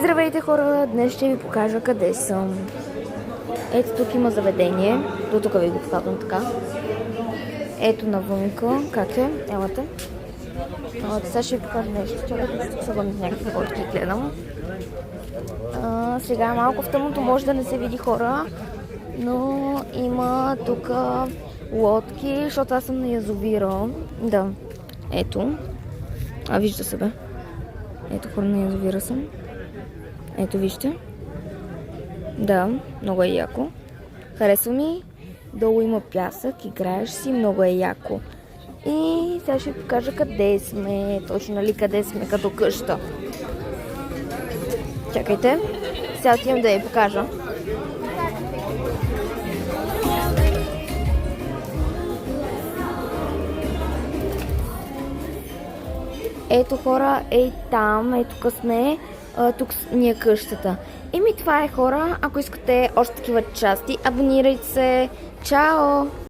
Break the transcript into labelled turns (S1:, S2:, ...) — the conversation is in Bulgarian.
S1: Здравейте хора, днес ще ви покажа къде съм. Ето тук има заведение, до тук ви го показвам така. Ето навънка, как е, елате. Сега ще ви покажа нещо, чакайте, ще съм някакви фотки гледам. Сега малко в тъмното може да не се види хора, но има тук лодки, защото аз съм на язовира. Да, ето. Вижда се бе. Ето хора, на язовира съм. Ето вижте. Да, много е яко. Харесва ми. Долу има пясък, играеш си, много е яко. И сега ще ви покажа къде сме. Точно нали къде сме, като къща. Чакайте. Сега отивам да я покажа. Ето хора, ей там, ето тук сме. Тук ни е къщата. Това е хора. Ако искате още такива части, абонирайте се. Чао!